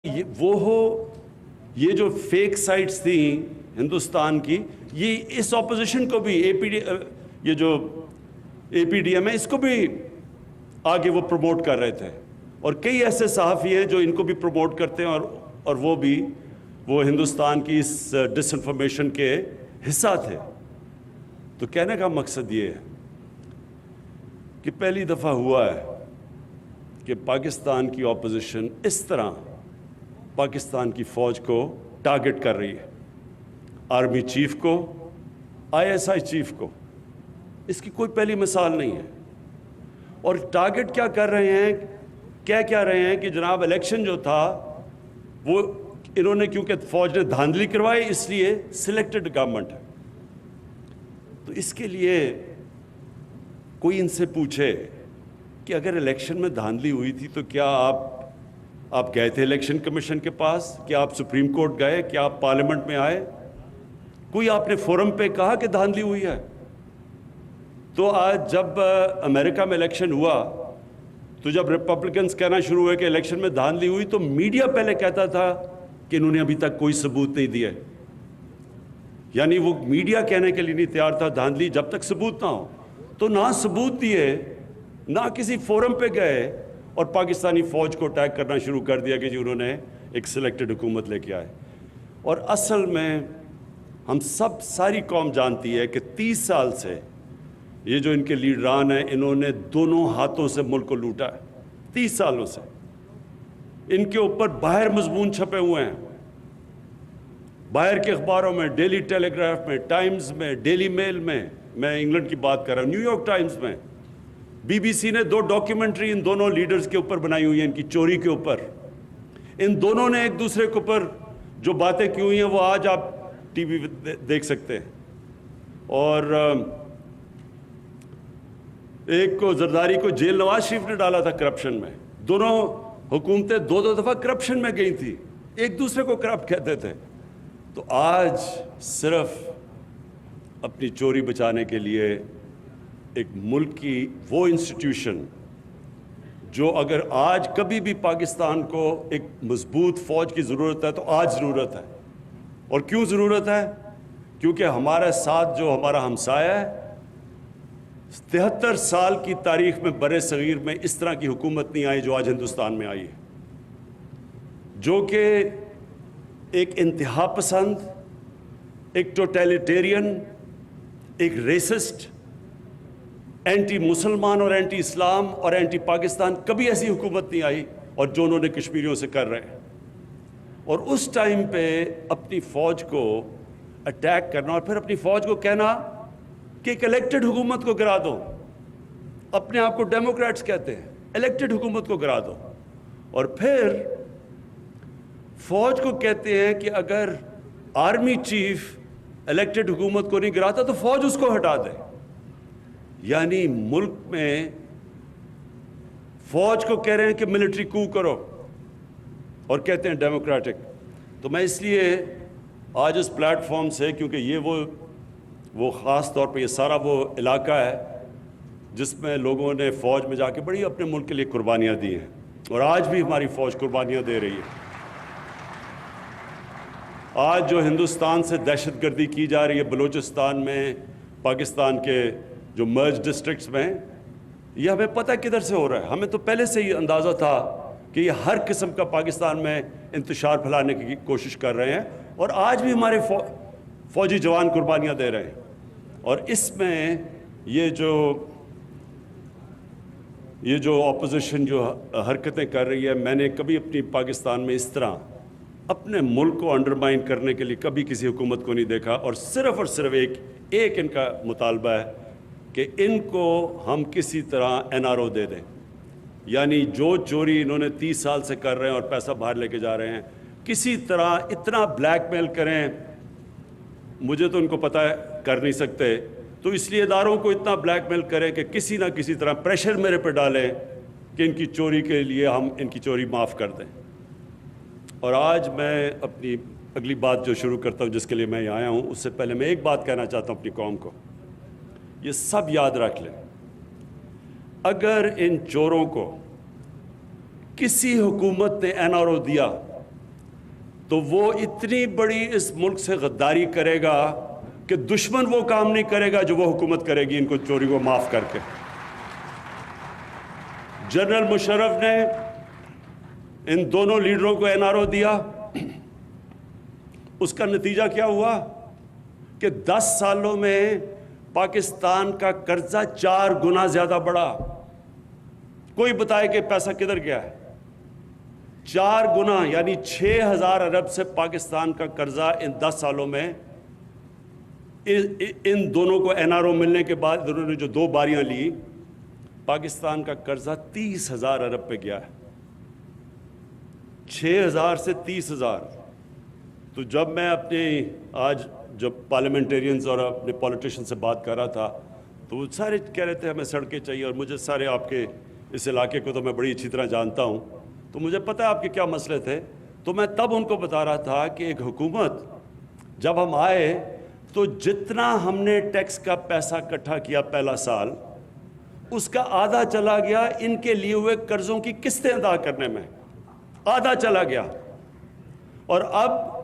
یہ جو fake sites تھیں ہندوستان کی، یہ اس اپوزیشن کو بھی یہ جو اے پی ڈی ایم ہے اس کو بھی آگے وہ پروموٹ کر رہے تھے، اور کئی ایسے صحافی ہیں جو ان کو بھی پروموٹ کرتے ہیں اور وہ ہندوستان کی اس ڈس انفارمیشن کے حصہ تھے۔ تو کہنے کا مقصد یہ ہے کہ پہلی دفعہ ہوا ہے کہ پاکستان کی اپوزیشن اس طرح پاکستان کی فوج کو ٹارگٹ کر رہی ہے، آرمی چیف کو، آئی ایس آئی چیف کو۔ اس کی کوئی پہلی مثال نہیں ہے۔ اور ٹارگٹ کیا کر رہے ہیں، کیا رہے ہیں کہ جناب الیکشن جو تھا وہ انہوں نے، کیونکہ فوج نے دھاندلی کروائی، اس لیے سلیکٹڈ گورنمنٹ ہے۔ تو اس کے لیے کوئی ان سے پوچھے کہ اگر الیکشن میں دھاندلی ہوئی تھی تو کیا آپ گئے تھے الیکشن کمیشن کے پاس؟ کیا آپ سپریم کورٹ گئے؟ کیا آپ پارلیمنٹ میں آئے؟ کوئی آپ نے فورم پہ کہا کہ دھاندلی ہوئی ہے؟ تو آج جب امریکہ میں الیکشن ہوا تو جب ریپبلکنز کہنا شروع ہوئے کہ الیکشن میں دھاندلی ہوئی، تو میڈیا پہلے کہتا تھا کہ انہوں نے ابھی تک کوئی ثبوت نہیں دیا۔ یعنی وہ میڈیا کہنے کے لیے نہیں تیار تھا دھاندلی جب تک ثبوت نہ ہو۔ تو نہ ثبوت دیے، نہ کسی فورم پہ گئے، اور پاکستانی فوج کو اٹیک کرنا شروع کر دیا کہ جی انہوں نے ایک سلیکٹڈ حکومت لے کے آئے۔ اور اصل میں ہم ساری قوم جانتی ہے کہ 30 سال سے یہ جو ان کے لیڈران ہیں، انہوں نے دونوں ہاتھوں سے ملک کو لوٹا ہے۔ 30 سالوں سے ان کے اوپر باہر مضمون چھپے ہوئے ہیں، باہر کے اخباروں میں، ڈیلی ٹیلی گراف میں، ٹائمز میں، ڈیلی میل میں، میں انگلینڈ کی بات کر رہا ہوں، نیو یارک ٹائمز میں، بی بی سی نے 2 ڈاکیومنٹری ان دونوں لیڈرز کے اوپر بنائی ہوئی ہیں، ان کی چوری کے اوپر۔ ان دونوں نے ایک دوسرے کے اوپر جو باتیں کی ہوئی ہیں وہ آج آپ ٹی وی دیکھ سکتے ہیں۔ اور ایک کو زرداری کو جیل نواز شریف نے ڈالا تھا کرپشن میں۔ دونوں حکومتیں 2 دفعہ کرپشن میں گئی تھی، ایک دوسرے کو کرپٹ کہتے تھے۔ تو آج صرف اپنی چوری بچانے کے لیے ایک ملک کی وہ انسٹیٹیوشن جو اگر آج کبھی بھی پاکستان کو ایک مضبوط فوج کی ضرورت ہے تو آج ضرورت ہے۔ اور کیوں ضرورت ہے؟ کیونکہ ہمارے ساتھ جو ہمارا ہمسایہ ہے، 73 سال کی تاریخ میں بر صغیر میں اس طرح کی حکومت نہیں آئی جو آج ہندوستان میں آئی ہے، جو کہ ایک انتہا پسند، ایک ٹوٹیلیٹیرین، ایک ریسسٹ، اینٹی مسلمان اور اینٹی اسلام اور اینٹی پاکستان، کبھی ایسی حکومت نہیں آئی، اور جو انہوں نے کشمیریوں سے کر رہے ہیں۔ اور اس ٹائم پہ اپنی فوج کو اٹیک کرنا اور پھر اپنی فوج کو کہنا کہ ایک الیکٹڈ حکومت کو گرا دو، اپنے آپ کو ڈیموکریٹس کہتے ہیں، الیکٹڈ حکومت کو گرا دو، اور پھر فوج کو کہتے ہیں کہ اگر آرمی چیف الیکٹڈ حکومت کو نہیں گراتا تو فوج اس کو ہٹا دے۔ یعنی ملک میں فوج کو کہہ رہے ہیں کہ ملٹری کو کرو، اور کہتے ہیں ڈیموکریٹک۔ تو میں اس لیے آج اس پلیٹ فارم سے، کیونکہ یہ وہ خاص طور پہ یہ سارا وہ علاقہ ہے جس میں لوگوں نے فوج میں جا کے بڑی اپنے ملک کے لیے قربانیاں دی ہیں، اور آج بھی ہماری فوج قربانیاں دے رہی ہے۔ آج جو ہندوستان سے دہشت گردی کی جا رہی ہے بلوچستان میں، پاکستان کے جو مرج ڈسٹرکٹس میں، یہ ہمیں پتہ کدھر سے ہو رہا ہے۔ ہمیں تو پہلے سے ہی اندازہ تھا کہ یہ ہر قسم کا پاکستان میں انتشار پھیلانے کی کوشش کر رہے ہیں، اور آج بھی ہمارے فوجی جوان قربانیاں دے رہے ہیں۔ اور اس میں یہ جو اپوزیشن جو حرکتیں کر رہی ہے، میں نے کبھی اپنی پاکستان میں اس طرح اپنے ملک کو انڈرمائن کرنے کے لیے کبھی کسی حکومت کو نہیں دیکھا۔ اور صرف ایک ان کا مطالبہ ہے کہ ان کو ہم کسی طرح این آر او دے دیں، یعنی جو چوری انہوں نے 30 سال سے کر رہے ہیں اور پیسہ باہر لے کے جا رہے ہیں، کسی طرح اتنا بلیک میل کریں، مجھے تو ان کو پتہ ہے کر نہیں سکتے، تو اس لیے اداروں کو اتنا بلیک میل کریں کہ کسی نہ کسی طرح پریشر میرے پہ ڈالیں کہ ان کی چوری کے لیے ہم ان کی چوری معاف کر دیں۔ اور آج میں اپنی اگلی بات جو شروع کرتا ہوں، جس کے لیے میں یہاں آیا ہوں، اس سے پہلے میں ایک بات کہنا چاہتا ہوں اپنی قوم کو۔ یہ سب یاد رکھ لیں، اگر ان چوروں کو کسی حکومت نے این آر او دیا تو وہ اتنی بڑی اس ملک سے غداری کرے گا کہ دشمن وہ کام نہیں کرے گا جو وہ حکومت کرے گی ان کو چوری کو معاف کر کے. جنرل مشرف نے ان دونوں لیڈروں کو NRO دیا. اس کا نتیجہ کیا ہوا کہ 10 سالوں میں پاکستان کا قرضہ 4 گنا زیادہ بڑھا. کوئی بتائے کہ پیسہ کدھر گیا ہے؟ 4 گنا یعنی 6,000 ارب سے پاکستان کا قرضہ ان 10 سالوں میں. ان دونوں کو NRO ملنے کے بعد انہوں نے جو 2 باریاں لی, پاکستان کا قرضہ 30,000 ارب پہ گیا ہے. 6,000 سے 30,000. تو جب میں اپنے آج جب پارلیمنٹیرینز اور اپنے پولیٹیشن سے بات کر رہا تھا تو وہ سارے کہہ رہے تھے ہمیں سڑکیں چاہیے, اور مجھے سارے آپ کے اس علاقے کو تو میں بڑی اچھی طرح جانتا ہوں, تو مجھے پتہ ہے آپ کے کیا مسئلے تھے. تو میں تب ان کو بتا رہا تھا کہ ایک حکومت جب ہم آئے تو جتنا ہم نے ٹیکس کا پیسہ اکٹھا کیا پہلا سال, اس کا آدھا چلا گیا ان کے لیے ہوئے قرضوں کی قسطیں ادا کرنے میں, آدھا چلا گیا. اور اب